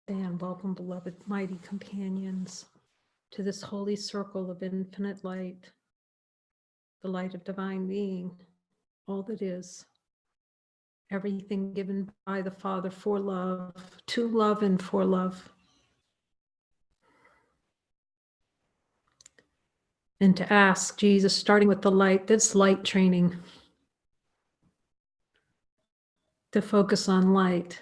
And welcome, beloved mighty companions, to this holy circle of infinite light, the light of divine being, all that is, everything given by the Father for love, to love and for love. And to ask Jesus, starting with the light, this light training, to focus on light.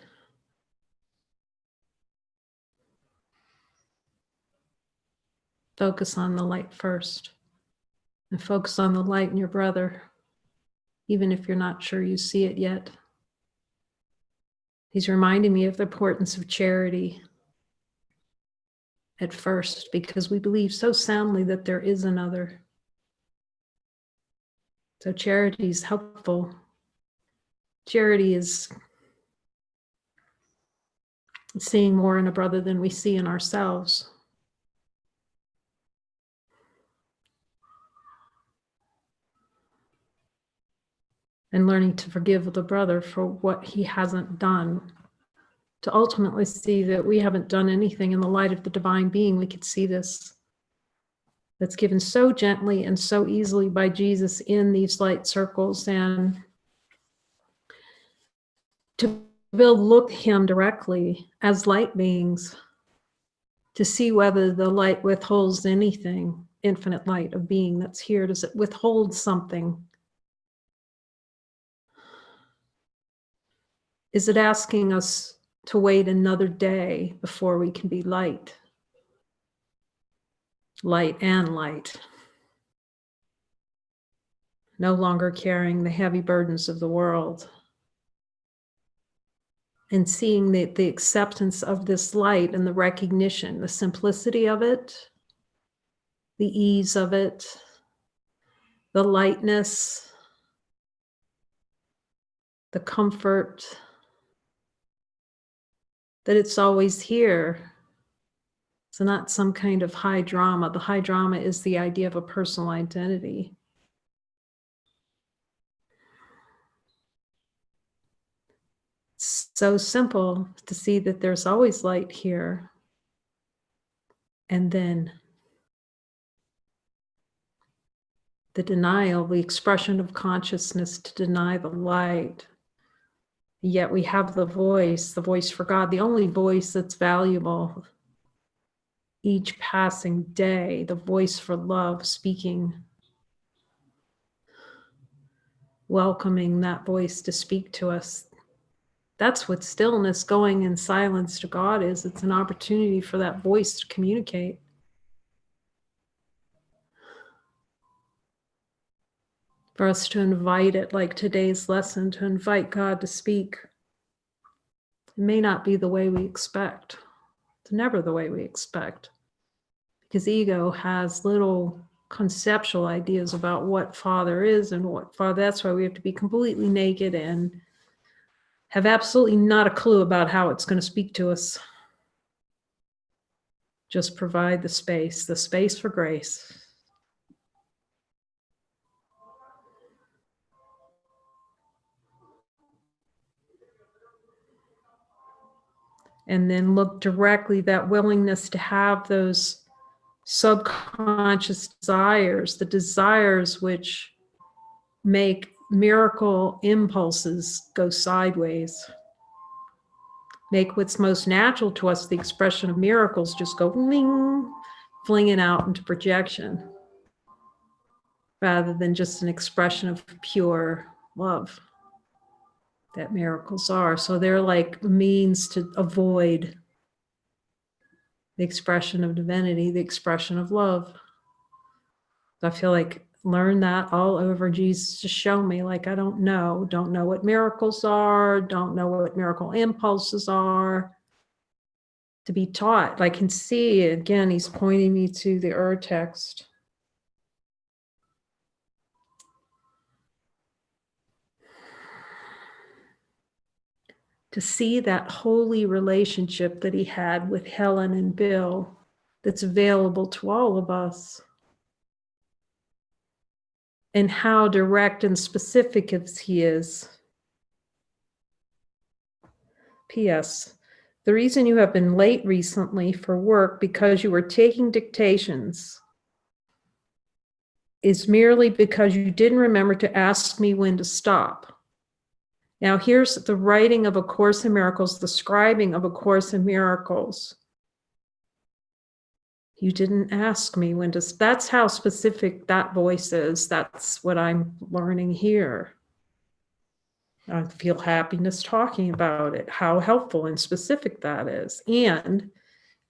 Focus on the light first, and focus on the light in your brother, even if you're not sure you see it yet. He's reminding me of the importance of charity at first, because we believe so soundly that there is another. So charity is helpful. Charity is seeing more in a brother than we see in ourselves. And learning to forgive the brother for what he hasn't done. To ultimately see that we haven't done anything. In the light of the divine being, we could see this. That's given so gently and so easily by Jesus in these light circles. And to be able to look at him directly as light beings, to see whether the light withholds anything, infinite light of being that's here. Does it withhold something? Is it asking us to wait another day before we can be light? Light and light. No longer carrying the heavy burdens of the world. And seeing the acceptance of this light and the recognition, the simplicity of it, the ease of it, the lightness, the comfort, that it's always here. It's not some kind of high drama. The high drama is the idea of a personal identity. It's so simple to see that there's always light here. And then the denial, the expression of consciousness to deny the light. Yet we have the voice for God, the only voice that's valuable. Each passing day, the voice for love speaking, welcoming that voice to speak to us. That's what stillness, going in silence to God is. It's an opportunity for that voice to communicate. For us to invite it, like today's lesson, to invite God to speak. It may not be the way we expect. It's never the way we expect. Because ego has little conceptual ideas about what Father is and what Father. That's why we have to be completely naked and have absolutely not a clue about how it's going to speak to us. Just provide the space for grace. And then look directly, that willingness to have those subconscious desires, the desires which make miracle impulses go sideways. Make what's most natural to us, the expression of miracles, just go wing, flinging out into projection, rather than just an expression of pure love that miracles are. So they're like means to avoid the expression of divinity, the expression of love. So I feel like learn that all over. Jesus, just show me, like, I don't know what miracles are, don't know what miracle impulses are. To be taught, I can see, again, he's pointing me to the text. To see that holy relationship that he had with Helen and Bill that's available to all of us. And how direct and specific he is. P.S. The reason you have been late recently for work because you were taking dictations is merely because you didn't remember to ask me when to stop. Now here's the writing of A Course in Miracles, the scribing of A Course in Miracles. You didn't ask me when to, that's how specific that voice is. That's what I'm learning here. I feel happiness talking about it, how helpful and specific that is. And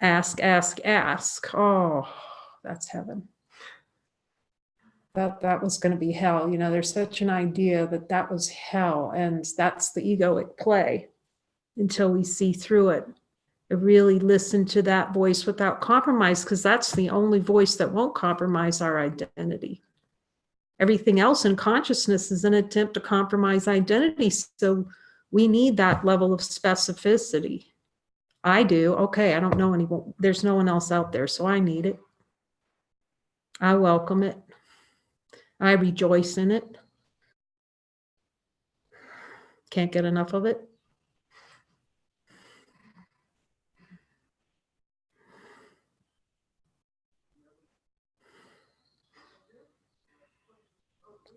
ask, ask, ask. Oh, that's heaven. That was going to be hell. You know, there's such an idea that that was hell, and that's the egoic play until we see through it. I really listen to that voice without compromise, because that's the only voice that won't compromise our identity. Everything else in consciousness is an attempt to compromise identity. So we need that level of specificity. I do. Okay, I don't know anyone. There's no one else out there, so I need it. I welcome it. I rejoice in it. Can't get enough of it.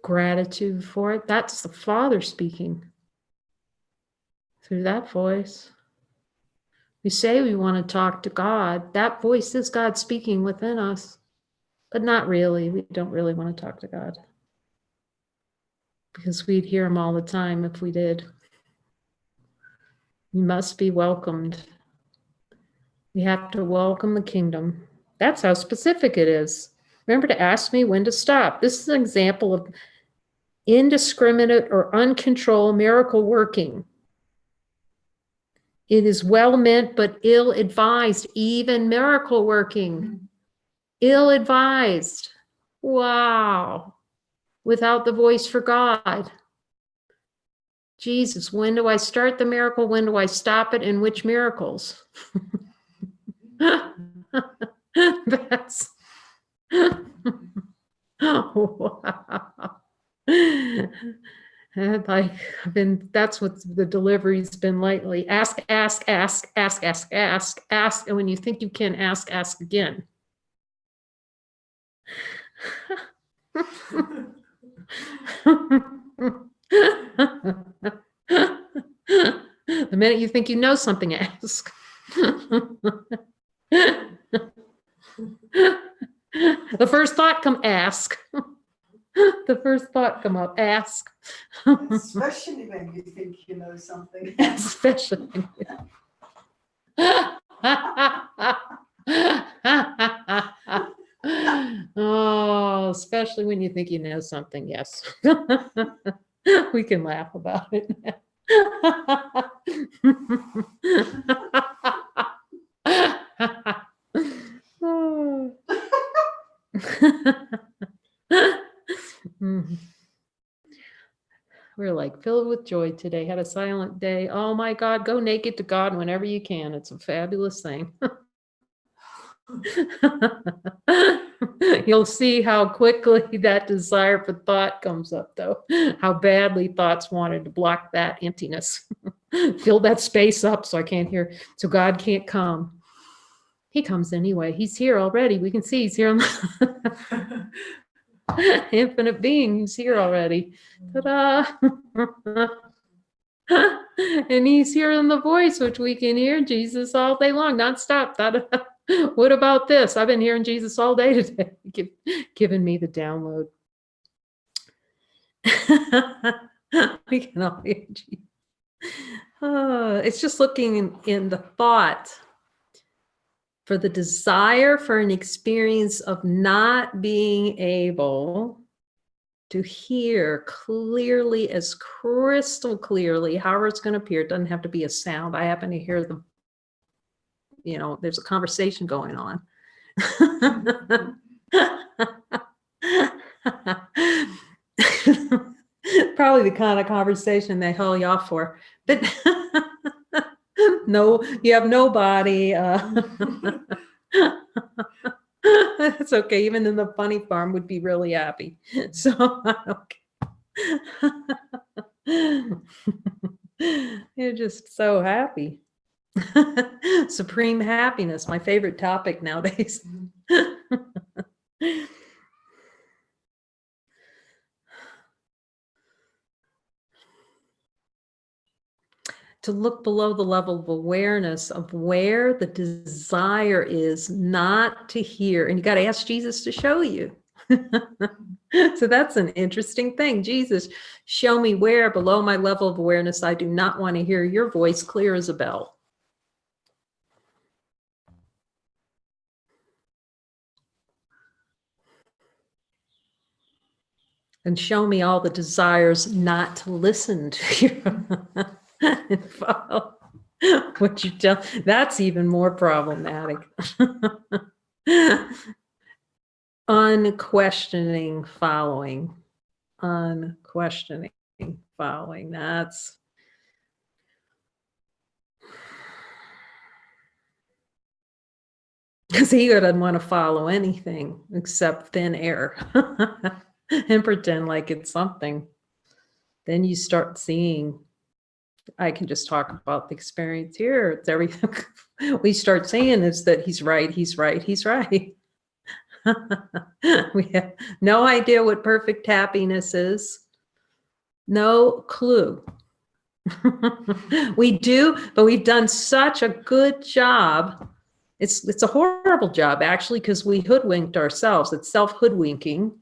Gratitude for it. That's the Father speaking through that voice. We say we want to talk to God. That voice is God speaking within us, but not really. We don't really want to talk to God, because we'd hear him all the time if we did. We must be welcomed. We have to welcome the kingdom. That's how specific it is. Remember to ask me when to stop. This is an example of indiscriminate or uncontrolled miracle working. It is well meant, but ill advised. Even miracle working, ill advised. Wow. Without the voice for God. Jesus, when do I start the miracle? When do I stop it? And which miracles? That's wow. And that's what the delivery's been lately. Ask, ask, ask, ask, ask, ask, ask. And when you think you can ask, ask again. The minute you think you know something, ask. The first thought come, ask. The first thought come up, ask. Especially when you think you know something. Especially. Oh, especially when you think you know something, yes. We can laugh about it. We're like filled with joy today. Had a silent day. Oh my God, go naked to God whenever you can. It's a fabulous thing. You'll see how quickly that desire for thought comes up, though. How badly thoughts wanted to block that emptiness. Fill that space up so I can't hear, so God can't come. He comes anyway. He's here already. We can see he's here on the infinite being. He's here already. Ta-da! And he's here in the voice, which we can hear Jesus all day long, nonstop. Ta-da. What about this? I've been hearing Jesus all day today, giving me the download. We can all hear Jesus. It's just looking in the thought for the desire for an experience of not being able to hear clearly, as crystal clearly, however it's going to appear. It doesn't have to be a sound. I happen to hear the, there's a conversation going on. Probably the kind of conversation they haul you off for, but no, you have no body. That's okay. Even in the funny farm would be really happy. So, okay. You're just so happy. Supreme happiness, my favorite topic nowadays. To look below the level of awareness of where the desire is not to hear. And you got to ask Jesus to show you. So that's an interesting thing. Jesus, show me where below my level of awareness I do not want to hear your voice clear as a bell. And show me all the desires not to listen to you and follow what you tell. That's even more problematic. Unquestioning following. Unquestioning following. That's because ego doesn't want to follow anything except thin air and pretend like it's something. Then you start seeing, I can just talk about the experience here. It's everything we start saying is that he's right, he's right, he's right. We have no idea what perfect happiness is. No clue. We do, but we've done such a good job. It's a horrible job, actually, because we hoodwinked ourselves. It's self-hoodwinking.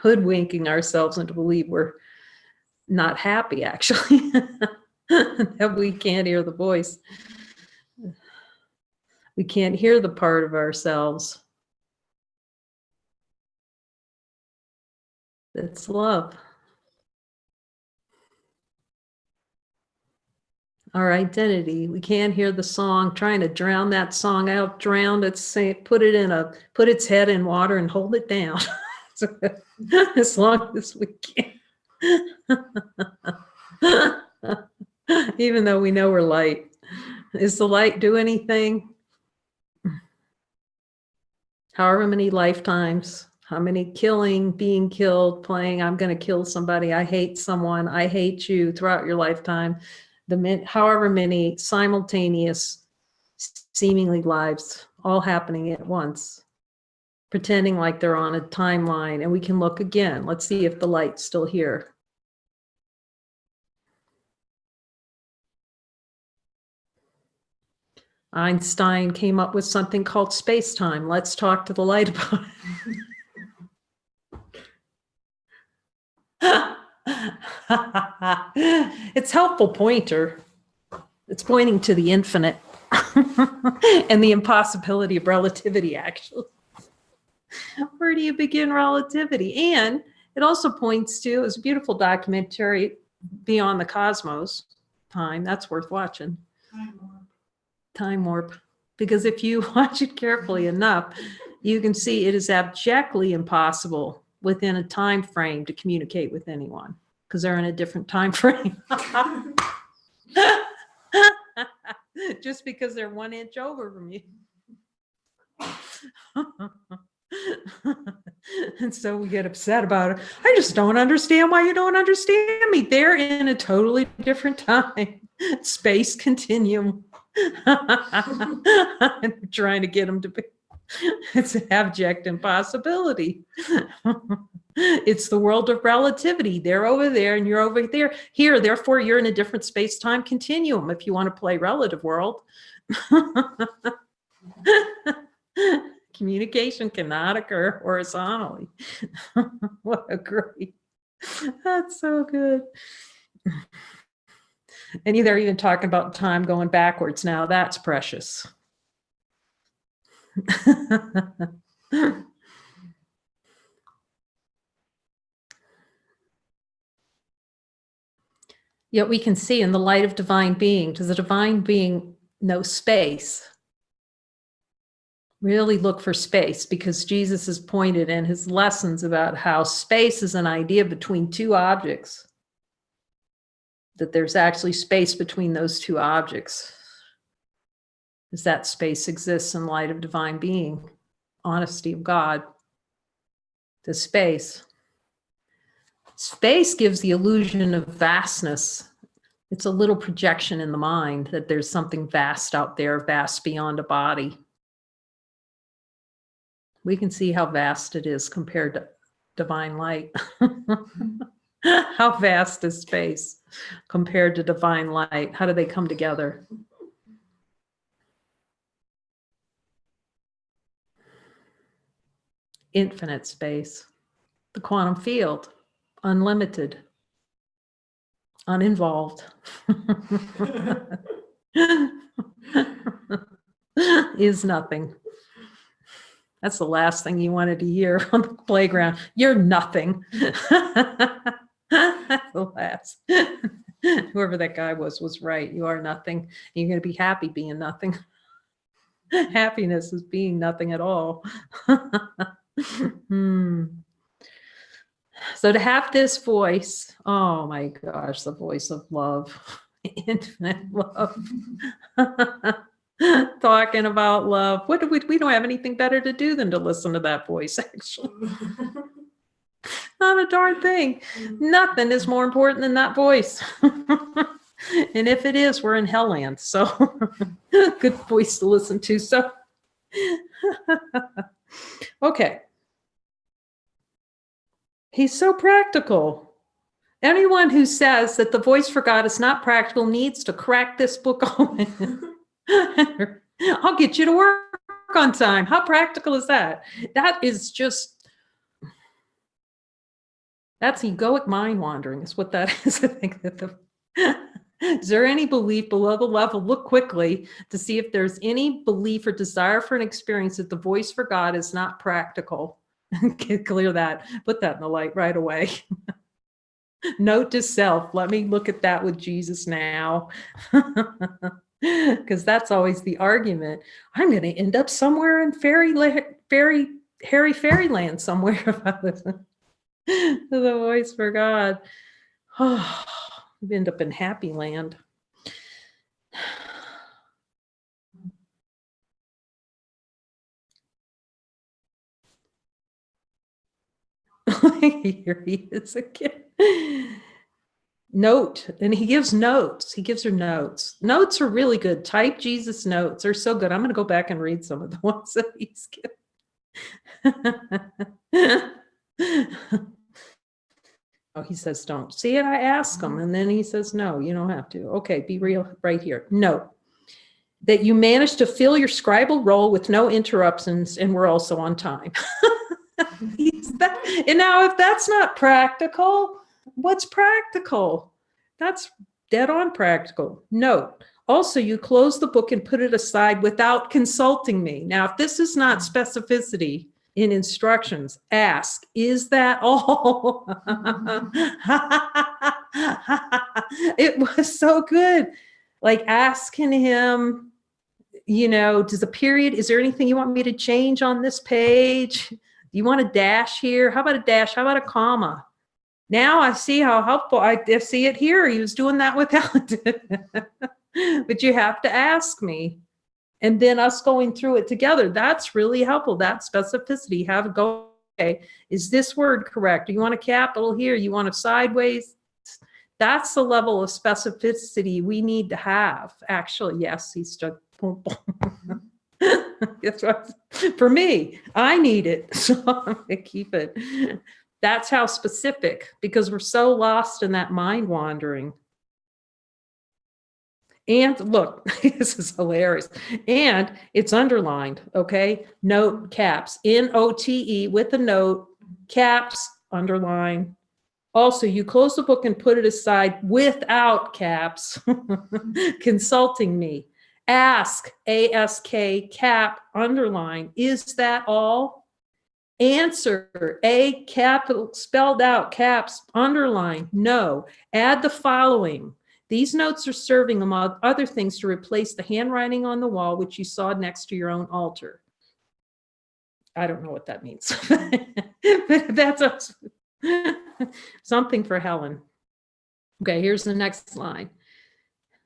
Hoodwinking ourselves into believe we're not happy, actually. That we can't hear the voice. We can't hear the part of ourselves that's love. Our identity. We can't hear the song, trying to drown that song out, drown it, say, put its head in water and hold it down. As long as we can. Even though we know we're light. Is the light do anything? However many lifetimes, how many killing, being killed, playing, I'm going to kill somebody, I hate someone, I hate you throughout your lifetime. However many simultaneous, seemingly lives all happening at once, pretending like they're on a timeline, and we can look again. Let's see if the light's still here. Einstein came up with something called space-time. Let's talk to the light about it. It's helpful pointer. It's pointing to the infinite and the impossibility of relativity, actually. Where do you begin relativity? And it also points to, it's a beautiful documentary, Beyond the Cosmos, Time. That's worth watching. Time warp. Because if you watch it carefully enough, you can see it is abjectly impossible within a time frame to communicate with anyone because they're in a different time frame. Just because they're 1 inch over from you. And so we get upset about it. I just don't understand why you don't understand me. They're in a totally different time, space continuum. I'm trying to get them to be. It's an abject impossibility. It's the world of relativity. They're over there and you're over there. Here, therefore, you're in a different space-time continuum if you want to play relative world. Communication cannot occur horizontally. What a great, that's so good. And they're even talking about time going backwards now. That's precious. Yet we can see in the light of divine being, does the divine being know space? Really look for space, because Jesus has pointed in his lessons about how space is an idea between two objects, that there's actually space between those two objects. As that space exists in light of divine being, honesty of God, the space. Space gives the illusion of vastness. It's a little projection in the mind that there's something vast out there, vast beyond a body. We can see how vast it is compared to divine light. How vast is space compared to divine light? How do they come together? Infinite space. The quantum field. Unlimited. Uninvolved. Is nothing. That's the last thing you wanted to hear on the playground. You're nothing. That's the last. Whoever that guy was right. You are nothing. You're going to be happy being nothing. Happiness is being nothing at all. So to have this voice, oh my gosh, the voice of love, infinite love. Talking about love. What do we don't have anything better to do than to listen to that voice, actually. Not a darn thing. Nothing is more important than that voice. And if it is, we're in hell land. So good voice to listen to. So okay. He's so practical. Anyone who says that the voice for God is not practical needs to crack this book open. I'll get you to work on time. How practical is that? That is just, that's egoic mind wandering is what that is. I think that is there any belief below the level? Look quickly to see if there's any belief or desire for an experience that the voice for God is not practical. Clear that. Put that in the light right away. Note to self. Let me look at that with Jesus now. Because that's always the argument. I'm going to end up somewhere in hairy fairyland somewhere if I listen to the voice for God. Oh, we end up in happy land. Here he is again. Note, and he gives notes. He gives her notes. Notes are really good. Type Jesus notes. They're so good. I'm going to go back and read some of the ones that he's given. Oh, he says, don't. See it? I ask him. And then he says, no, you don't have to. Okay, be real right here. Note that you managed to fill your scribal role with no interruptions and we're also on time. And now if that's not practical, what's practical? That's dead on practical. Note, also you close the book and put it aside without consulting me. Now, if this is not specificity in instructions, ask, is that all? It was so good. Like asking him, you know, is there anything you want me to change on this page? You want a dash here? How about a dash? How about a comma? Now I see how helpful. I see it here. He was doing that without it. But you have to ask me. And then us going through it together. That's really helpful. That specificity. Have a go. Okay, is this word correct? Do you want a capital here? You want a sideways? That's the level of specificity we need to have. Actually, yes, he's stuck. That's what, for me, I need it. So I'm going to keep it. That's how specific, because we're so lost in that mind wandering. And look, this is hilarious. And it's underlined, okay? Note, caps, N-O-T-E with a note, caps, underline. Also, you close the book and put it aside without caps, consulting me. Ask, A-S-K, cap, underline, is that all? Answer, A, capital, spelled out, caps, underline, no. Add the following. These notes are serving, among other things, to replace the handwriting on the wall, which you saw next to your own altar. I don't know what that means. But that's something for Helen. Okay, here's the next line.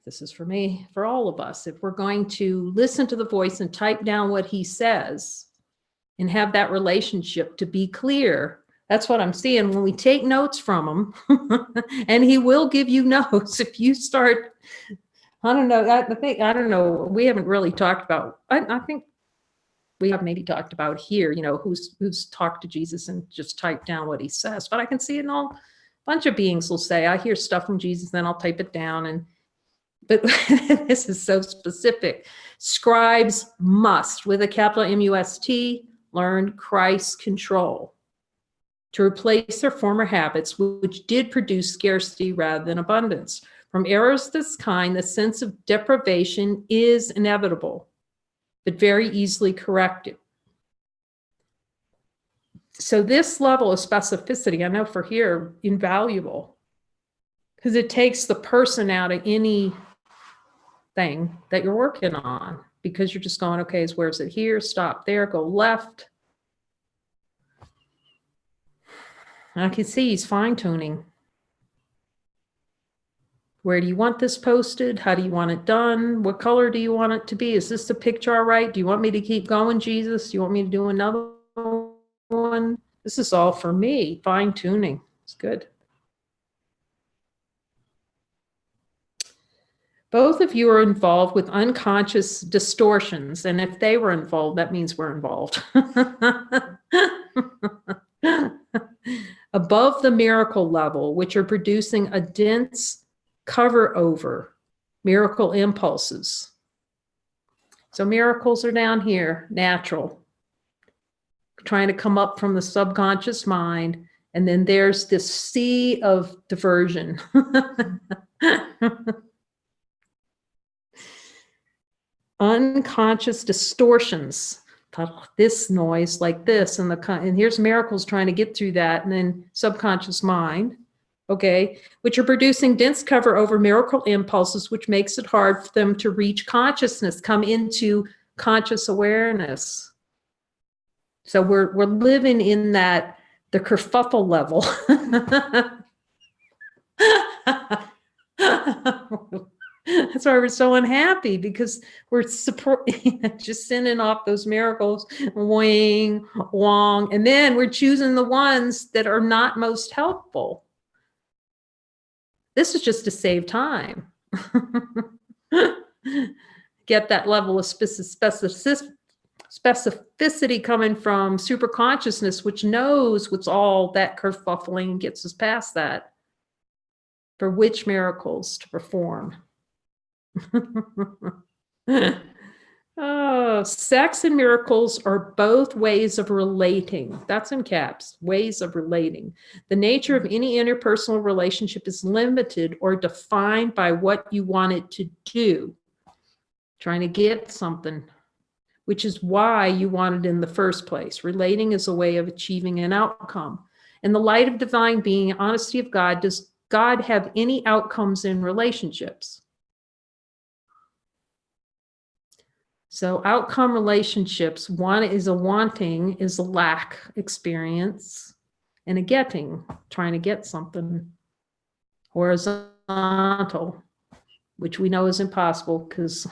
This is for me, for all of us. If we're going to listen to the voice and type down what he says and have that relationship, to be clear, That's what I'm seeing when we take notes from him. And he will give you notes if you start. I don't know. I don't know. We haven't really talked about, I think we have maybe talked about here, who's talked to Jesus and just typed down what he says. But I can see it in all, a bunch of beings will say, I hear stuff from Jesus, then I'll type it down. But this is so specific. Scribes must, with a capital M-U-S-T, learn Christ's control to replace their former habits, which did produce scarcity rather than abundance. From errors of this kind, the sense of deprivation is inevitable, but very easily corrected. So this level of specificity, I know for here, invaluable, because it takes the person out of anything that you're working on, because you're just going, okay, where's it here? Stop there, go left. I can see he's fine-tuning. Where do you want this posted? How do you want it done? What color do you want it to be? Is this the picture all right? Do you want me to keep going, Jesus? Do you want me to do another one? This is all for me, fine-tuning. It's good. Both of you are involved with unconscious distortions, and if they were involved, that means we're involved. Above the miracle level, which are producing a dense cover over miracle impulses. So miracles are down here, natural, trying to come up from the subconscious mind, and then there's this sea of diversion. Unconscious distortions. This noise like this, and here's miracles trying to get through that, and then subconscious mind, okay, which are producing dense cover over miracle impulses, which makes it hard for them to reach consciousness, come into conscious awareness. So we're living in that, the kerfuffle level. That's why we're so unhappy, because we're just sending off those miracles, wing, wong, and then we're choosing the ones that are not most helpful. This is just to save time. Get that level of specificity coming from super consciousness, which knows what's all that kerfuffling and gets us past that. For which miracles to perform. Oh, sex and miracles are both ways of relating. That's in caps, ways of relating. The nature of any interpersonal relationship is limited or defined by what you want it to do. Trying to get something, which is why you want it in the first place. Relating is a way of achieving an outcome. In the light of divine being, honesty of God, does God have any outcomes in relationships? So outcome relationships, one is a wanting, is a lack experience, and a getting, trying to get something. Horizontal, which we know is impossible because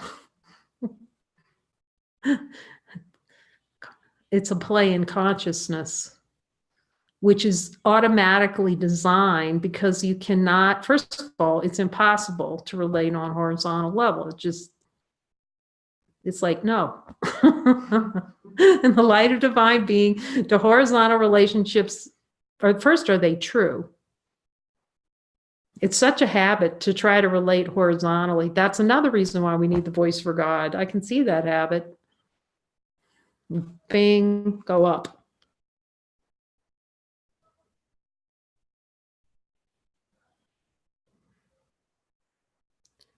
it's a play in consciousness, which is automatically designed because you cannot, first of all, it's impossible to relate on a horizontal level. It's like, no. In the light of divine being, the horizontal relationships, first, are they true? It's such a habit to try to relate horizontally. That's another reason why we need the voice for God. I can see that habit. Bing, go up.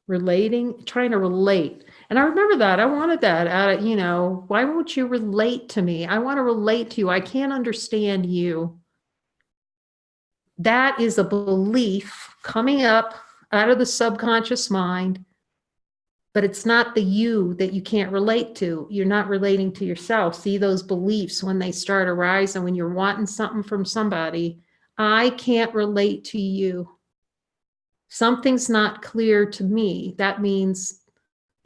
Relating, trying to relate. And I remember that. I wanted that out of, why won't you relate to me? I want to relate to you. I can't understand you. That is a belief coming up out of the subconscious mind, but it's not the you that you can't relate to. You're not relating to yourself. See those beliefs when they start arising, when you're wanting something from somebody. I can't relate to you. Something's not clear to me. That means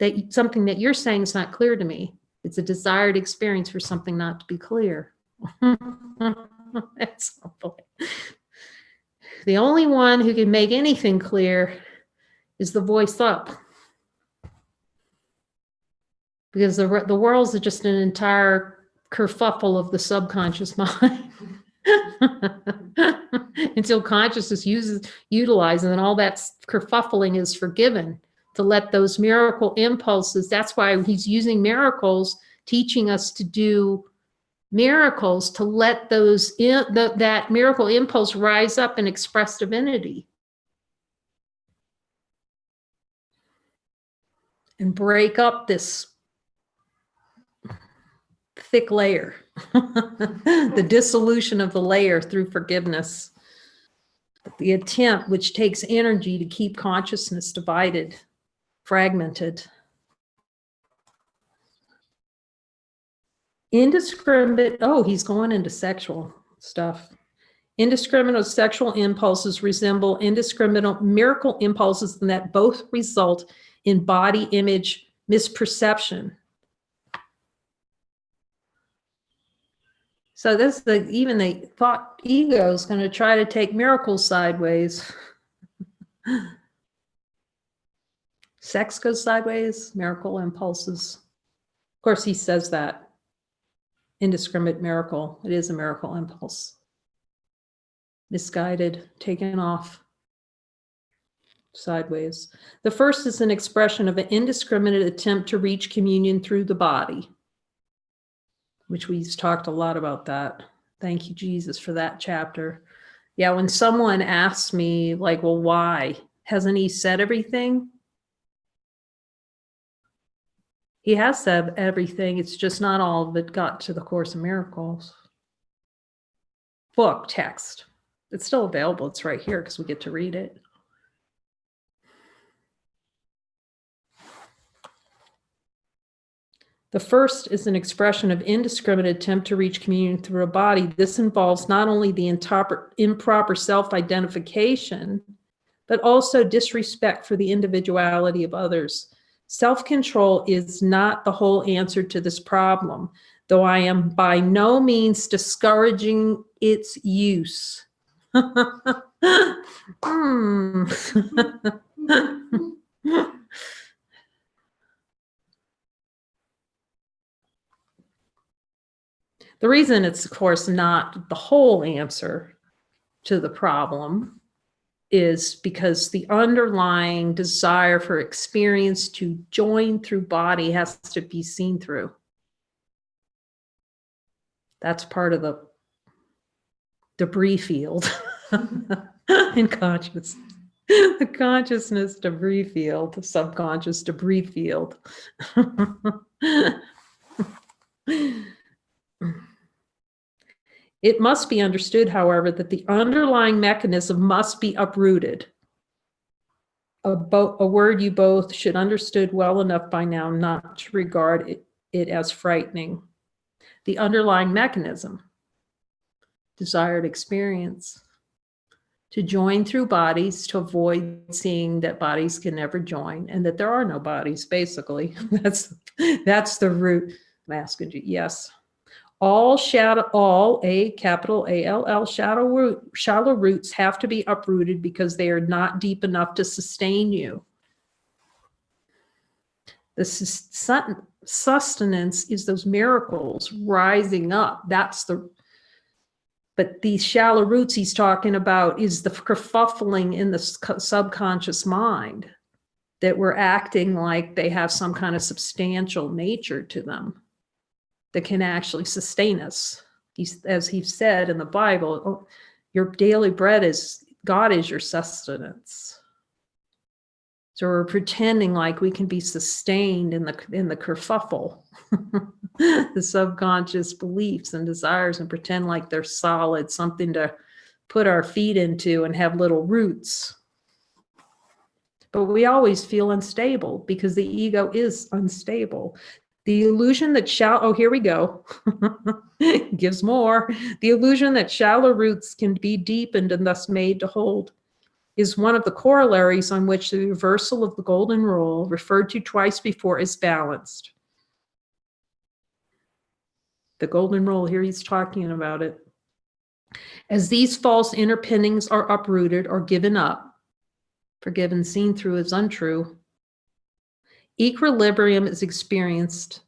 that something that you're saying is not clear to me. It's a desired experience for something not to be clear. That's the only one who can make anything clear is the voice up. Because the world's just an entire kerfuffle of the subconscious mind. Until consciousness utilizes, and all that kerfuffling is forgiven, to let those miracle impulses. That's why he's using miracles, teaching us to do miracles, to let those that miracle impulse rise up and express divinity and break up this thick layer. The dissolution of the layer through forgiveness. The attempt, which takes energy, to keep consciousness divided, fragmented. Indiscriminate, oh, he's going into sexual stuff. Indiscriminate sexual impulses resemble indiscriminate miracle impulses, and that both result in body image misperception. So this, even the thought ego is going to try to take miracles sideways. Sex goes sideways, miracle impulses. Of course, he says that. Indiscriminate miracle. It is a miracle impulse. Misguided, taken off sideways. The first is an expression of an indiscriminate attempt to reach communion through the body, which we've talked a lot about that. Thank you, Jesus, for that chapter. Yeah, when someone asks me, like, well, why? Hasn't he said everything? He has said everything. It's just not all of it got to the Course in Miracles. Book, text. It's still available. It's right here because we get to read it. The first is an expression of indiscriminate attempt to reach communion through a body. This involves not only the improper self-identification, but also disrespect for the individuality of others. Self-control is not the whole answer to this problem, though I am by no means discouraging its use. The reason it's, of course, not the whole answer to the problem is because the underlying desire for experience to join through body has to be seen through. That's part of the debris field in consciousness. The consciousness debris field, the subconscious debris field. It must be understood, however, that the underlying mechanism must be uprooted. A word you both should understood well enough by now not to regard it as frightening. The underlying mechanism, desired experience, to join through bodies, to avoid seeing that bodies can never join and that there are no bodies, basically. That's the root. I'm asking you, yes. All A, capital A-L-L, shallow roots have to be uprooted because they are not deep enough to sustain you. The sustenance is those miracles rising up. But these shallow roots he's talking about is the kerfuffling in the subconscious mind, that we're acting like they have some kind of substantial nature to them that can actually sustain us. As he said in the Bible, your daily bread is, God is your sustenance. So we're pretending like we can be sustained in the kerfuffle, the subconscious beliefs and desires, and pretend like they're solid, something to put our feet into and have little roots. But we always feel unstable because the ego is unstable. The illusion that oh, here we go. Gives more. The illusion that shallow roots can be deepened and thus made to hold is one of the corollaries on which the reversal of the golden rule, referred to twice before, is balanced. The golden rule, here he's talking about it. As these false underpinnings are uprooted or given up, forgiven, seen through as untrue, equilibrium is experienced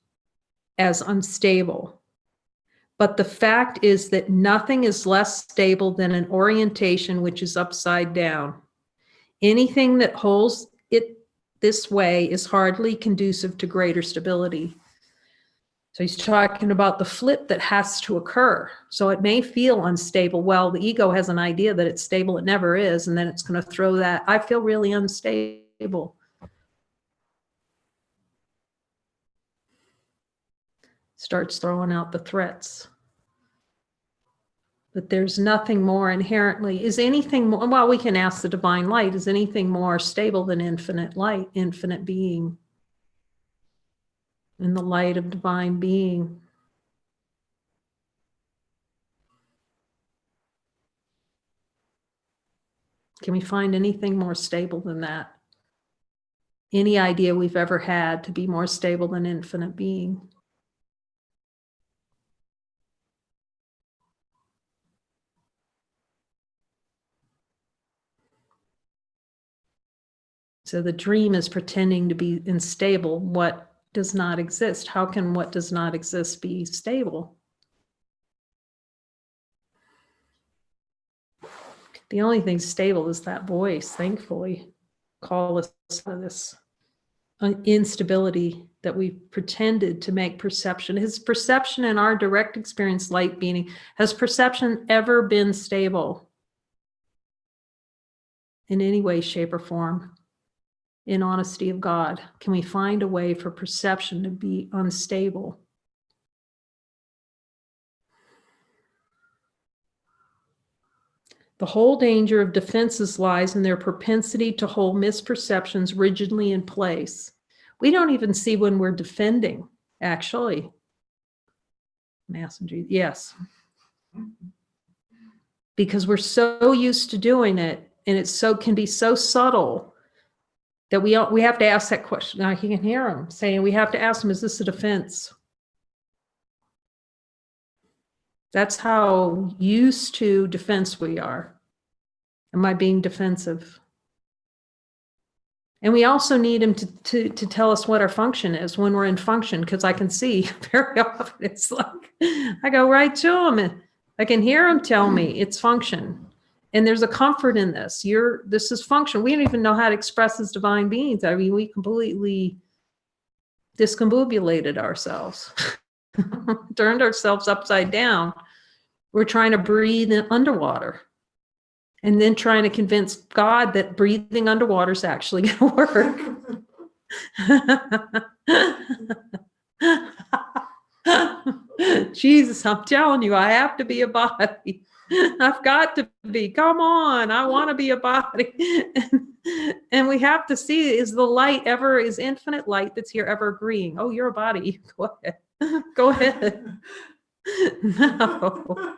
as unstable. But the fact is that nothing is less stable than an orientation which is upside down. Anything that holds it this way is hardly conducive to greater stability. So he's talking about the flip that has to occur. So it may feel unstable. Well, the ego has an idea that it's stable. It never is. And then it's going to throw that, I feel really unstable. Starts throwing out the threats. But there's nothing more inherently. Is anything more, well, we can ask the divine light, is anything more stable than infinite light, infinite being? In the light of divine being. Can we find anything more stable than that? Any idea we've ever had to be more stable than infinite being? So the dream is pretending to be unstable, what does not exist. How can what does not exist be stable? The only thing stable is that voice, thankfully. Call us out of this instability that we pretended to make perception. Has perception in our direct experience, light being, has perception ever been stable in any way, shape, or form? In honesty of God, can we find a way for perception to be unstable? The whole danger of defenses lies in their propensity to hold misperceptions rigidly in place. We don't even see when we're defending, actually. Messenger, yes. Because we're so used to doing it, and it can be so subtle that we have to ask that question. Now he can hear him saying, we have to ask him, is this a defense? That's how used to defense we are. Am I being defensive? And we also need him to tell us what our function is when we're in function, because I can see very often it's like, I go right to him and I can hear him tell me it's function. And there's a comfort in this. This is function. We don't even know how to express as divine beings. I mean, we completely discombobulated ourselves, turned ourselves upside down. We're trying to breathe in underwater and then trying to convince God that breathing underwater is actually going to work. Jesus, I'm telling you, I have to be a body. I've got to be. Come on, I want to be a body. And we have to see, is infinite light that's here ever agreeing? Oh, you're a body. Go ahead. Go ahead. No.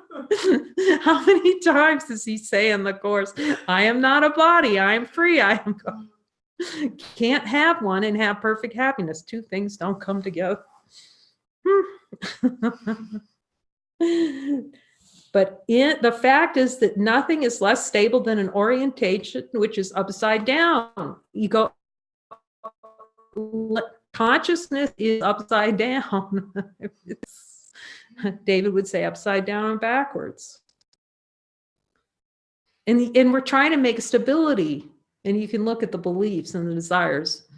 How many times does he say in the Course, I am not a body, I am free, I am God. Can't have one and have perfect happiness. Two things don't come together. But the fact is that nothing is less stable than an orientation which is upside down. Consciousness is upside down. David would say upside down and backwards. And we're trying to make stability. And you can look at the beliefs and the desires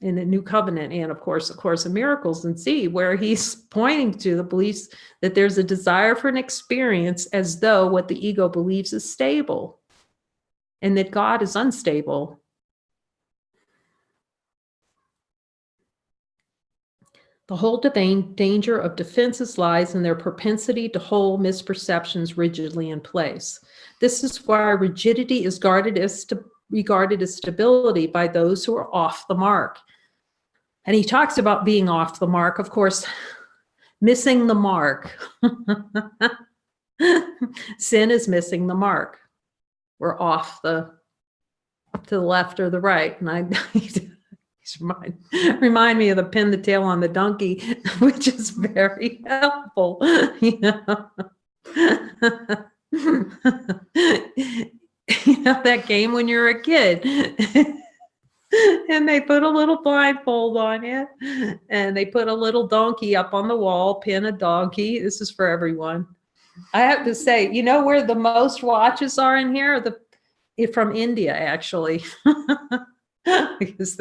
in the New Covenant and, of course, A Course in Miracles and see where he's pointing to the beliefs that there's a desire for an experience as though what the ego believes is stable and that God is unstable. The whole danger of defenses lies in their propensity to hold misperceptions rigidly in place. This is why rigidity is regarded as stability by those who are off the mark. And he talks about being off the mark, of course, missing the mark. Sin is missing the mark. We're off to the left or the right. And remind me of the pin the tail on the donkey, which is very helpful. You know? You know that game when you're a kid. And they put a little blindfold on you, and they put a little donkey up on the wall, pin a donkey. This is for everyone. I have to say, you know where the most watches are in here? From India, actually. Because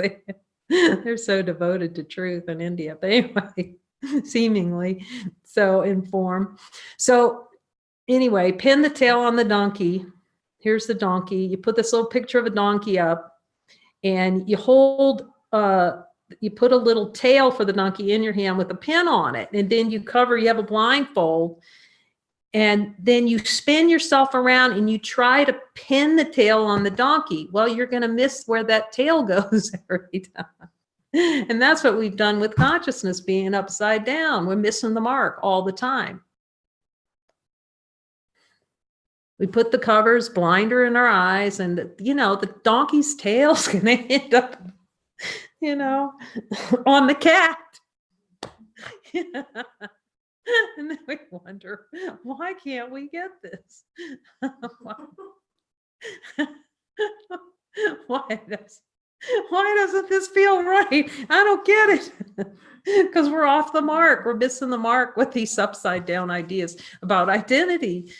they're so devoted to truth in India. But anyway, seemingly so informed. So anyway, pin the tail on the donkey. Here's the donkey. You put this little picture of a donkey up, and you hold, you put a little tail for the donkey in your hand with a pin on it. And then you have a blindfold. And then you spin yourself around and you try to pin the tail on the donkey. Well, you're going to miss where that tail goes every time. And that's what we've done with consciousness being upside down. We're missing the mark all the time. We put the covers, blinder in our eyes, and the donkey's tail's going to end up, on the cat. And then we wonder, why can't we get this? Why doesn't this feel right? I don't get it. Because we're off the mark. We're missing the mark with these upside down ideas about identity.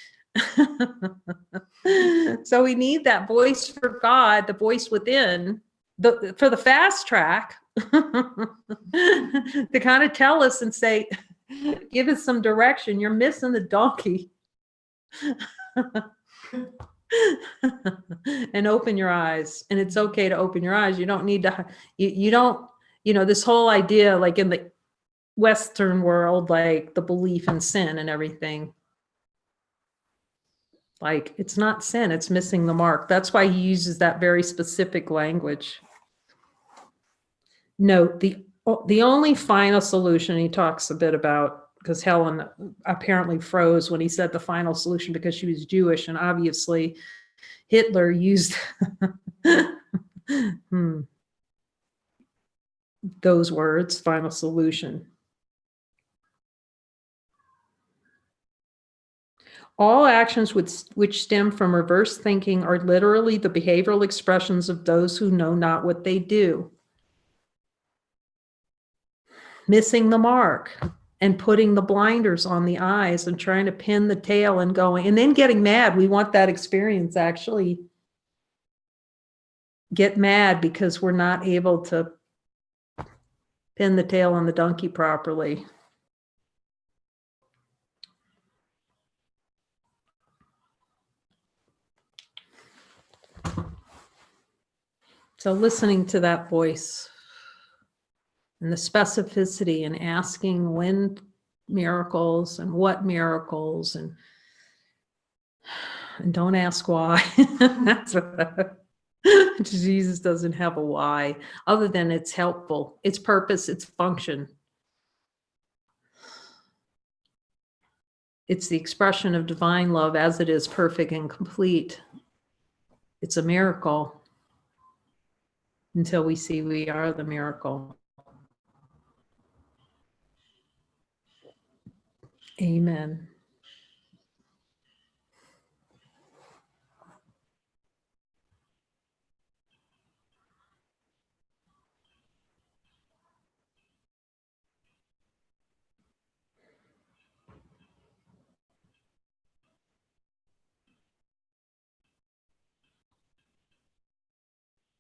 So we need that voice for God, the voice within, for the fast track, to kind of tell us and say, give us some direction. You're missing the donkey. And open your eyes. And it's okay to open your eyes. You don't need to, you don't, this whole idea, like in the Western world, like the belief in sin and everything. Like, it's not sin, it's missing the mark. That's why he uses that very specific language. Note, the only final solution he talks a bit about, because Helen apparently froze when he said the final solution because she was Jewish, and obviously Hitler used those words, final solution. All actions which stem from reverse thinking are literally the behavioral expressions of those who know not what they do. Missing the mark and putting the blinders on the eyes and trying to pin the tail and going, and then getting mad. We want that experience, actually. Get mad because we're not able to pin the tail on the donkey properly. So listening to that voice and the specificity and asking when miracles and what miracles, and don't ask why. That's what Jesus doesn't have a why, other than it's helpful, its purpose, its function. It's the expression of divine love as it is perfect and complete. It's a miracle until we see we are the miracle. Amen.